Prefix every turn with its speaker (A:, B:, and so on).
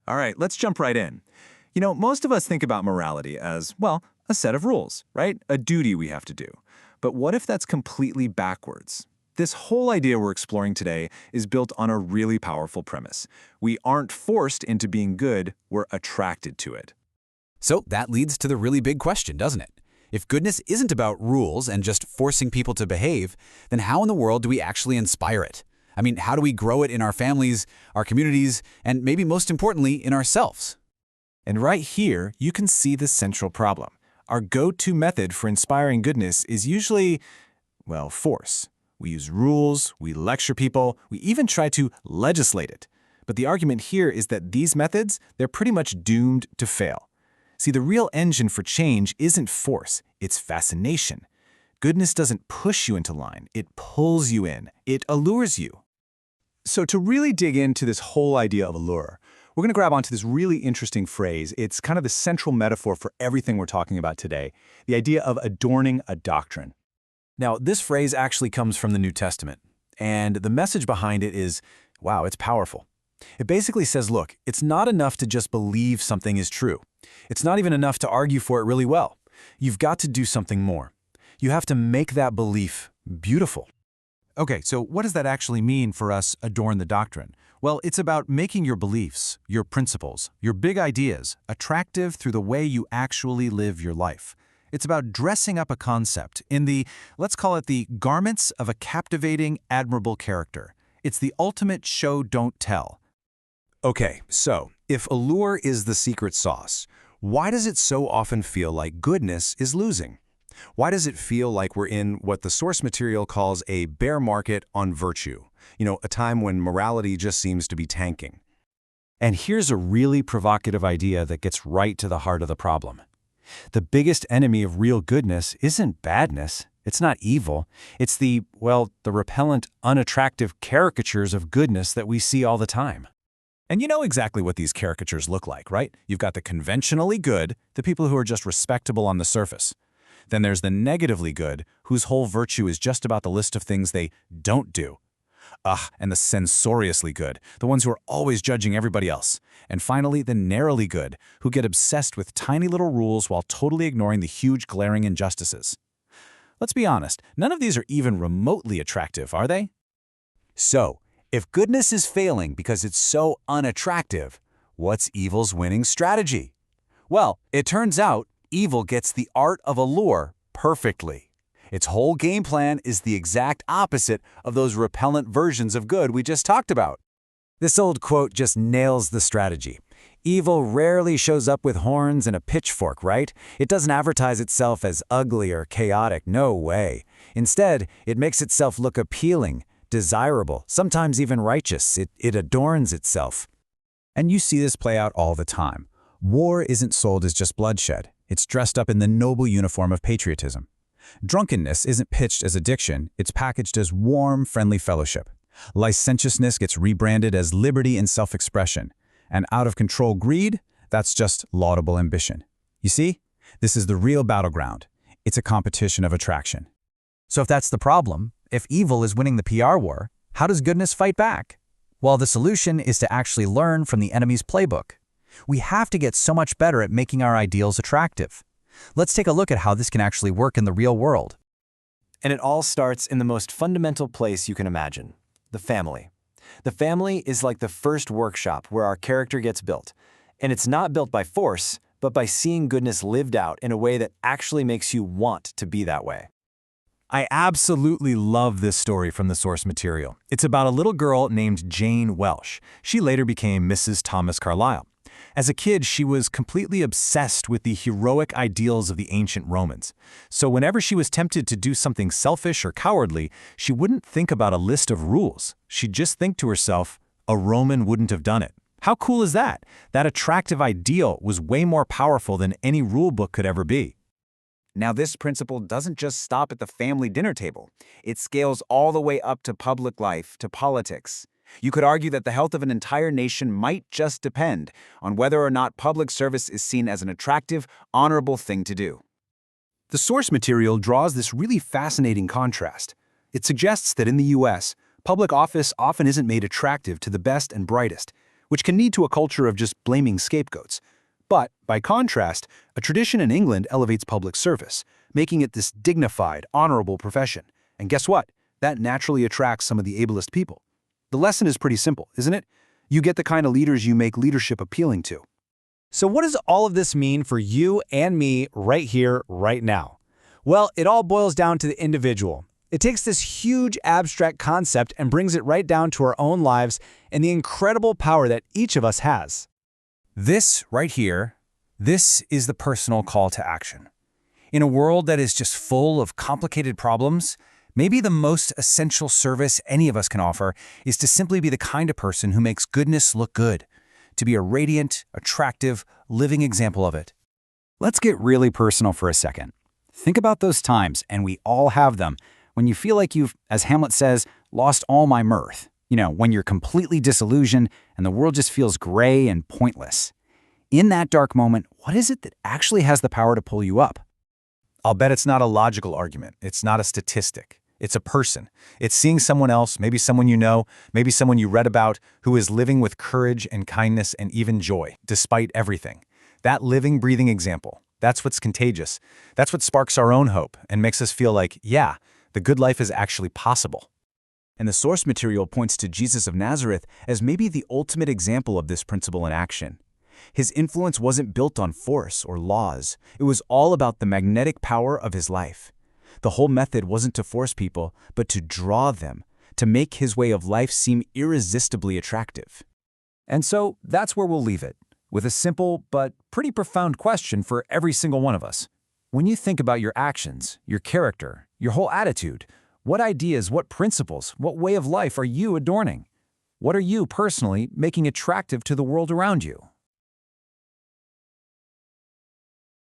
A: All right, let's jump right in. Most of us think about morality as, well, a set of rules, right? A duty we have to do. But what if that's completely backwards? This whole idea we're exploring today is built on a really powerful premise. We aren't forced into being good, we're attracted to it.
B: So that leads to the really big question, doesn't it? If goodness isn't about rules and just forcing people to behave, then how in the world do we actually inspire it? I mean, how do we grow it in our families, our communities, and maybe most importantly, in ourselves?
A: And right here, you can see the central problem. Our go-to method for inspiring goodness is usually, well, force. We use rules, we lecture people, we even try to legislate it. But the argument here is that these methods, they're pretty much doomed to fail. See, the real engine for change isn't force, it's fascination. Goodness doesn't push you into line, it pulls you in, it allures you. So to really dig into this whole idea of allure, we're going to grab onto this really interesting phrase. It's kind of the central metaphor for everything we're talking about today, the idea of adorning a doctrine. Now, this phrase actually comes from the New Testament, and the message behind it is, wow, it's powerful. It basically says, look, it's not enough to just believe something is true. It's not even enough to argue for it really well. You've got to do something more. You have to make that belief beautiful. Okay, so what does that actually mean for us, adorn the doctrine? Well, it's about making your beliefs, your principles, your big ideas attractive through the way you actually live your life. It's about dressing up a concept in the, let's call it the garments of a captivating, admirable character. It's the ultimate show, don't tell. Okay, so if allure is the secret sauce, why does it so often feel like goodness is losing? Why does it feel like we're in what the source material calls a bear market on virtue? A time when morality just seems to be tanking. And here's a really provocative idea that gets right to the heart of the problem. The biggest enemy of real goodness isn't badness. It's not evil. It's the repellent, unattractive caricatures of goodness that we see all the time. And you know exactly what these caricatures look like, right? You've got the conventionally good, the people who are just respectable on the surface. Then there's the negatively good, whose whole virtue is just about the list of things they don't do. And the censoriously good, the ones who are always judging everybody else. And finally, the narrowly good, who get obsessed with tiny little rules while totally ignoring the huge glaring injustices. Let's be honest, none of these are even remotely attractive, are they? So, if goodness is failing because it's so unattractive, what's evil's winning strategy? Well, it turns out evil gets the art of allure perfectly. Its whole game plan is the exact opposite of those repellent versions of good we just talked about. This old quote just nails the strategy. Evil rarely shows up with horns and a pitchfork, right? It doesn't advertise itself as ugly or chaotic, no way. Instead, it makes itself look appealing, desirable, sometimes even righteous. It adorns itself. And you see this play out all the time. War isn't sold as just bloodshed. It's dressed up in the noble uniform of patriotism. Drunkenness isn't pitched as addiction. It's packaged as warm, friendly fellowship. Licentiousness gets rebranded as liberty and self-expression. And out-of-control greed, that's just laudable ambition. You see? This is the real battleground. It's a competition of attraction. So if that's the problem, if evil is winning the PR war, how does goodness fight back? Well, the solution is to actually learn from the enemy's playbook. We have to get so much better at making our ideals attractive. Let's take a look at how this can actually work in the real world.
C: And it all starts in the most fundamental place you can imagine, the family. The family is like the first workshop where our character gets built. And it's not built by force, but by seeing goodness lived out in a way that actually makes you want to be that way.
A: I absolutely love this story from the source material. It's about a little girl named Jane Welsh. She later became Mrs. Thomas Carlyle. As a kid, she was completely obsessed with the heroic ideals of the ancient Romans. So whenever she was tempted to do something selfish or cowardly, she wouldn't think about a list of rules. She'd just think to herself, a Roman wouldn't have done it. How cool is that? That attractive ideal was way more powerful than any rule book could ever be.
D: Now, this principle doesn't just stop at the family dinner table. It scales all the way up to public life, to politics. You could argue that the health of an entire nation might just depend on whether or not public service is seen as an attractive, honorable thing to do.
E: The source material draws this really fascinating contrast. It suggests that in the U.S., public office often isn't made attractive to the best and brightest, which can lead to a culture of just blaming scapegoats. But, by contrast, a tradition in England elevates public service, making it this dignified, honorable profession. And guess what? That naturally attracts some of the ablest people. The lesson is pretty simple, isn't it? You get the kind of leaders you make leadership appealing to.
C: So what does all of this mean for you and me right here, right now? Well, it all boils down to the individual. It takes this huge abstract concept and brings it right down to our own lives and the incredible power that each of us has.
A: This right here, this is the personal call to action. In a world that is just full of complicated problems, maybe the most essential service any of us can offer is to simply be the kind of person who makes goodness look good, to be a radiant, attractive, living example of it.
B: Let's get really personal for a second. Think about those times, and we all have them, when you feel like you've, as Hamlet says, lost all my mirth. You know, when you're completely disillusioned and the world just feels gray and pointless. In that dark moment, what is it that actually has the power to pull you up?
A: I'll bet it's not a logical argument. It's not a statistic. It's a person. It's seeing someone else, maybe someone you know, maybe someone you read about, who is living with courage and kindness and even joy, despite everything. That living, breathing example, that's what's contagious. That's what sparks our own hope and makes us feel like, yeah, the good life is actually possible.
D: And the source material points to Jesus of Nazareth as maybe the ultimate example of this principle in action. His influence wasn't built on force or laws. It was all about the magnetic power of his life. The whole method wasn't to force people, but to draw them, to make his way of life seem irresistibly attractive.
C: And so that's where we'll leave it, with a simple but pretty profound question for every single one of us. When you think about your actions, your character, your whole attitude, what ideas, what principles, what way of life are you adorning? What are you personally making attractive to the world around you?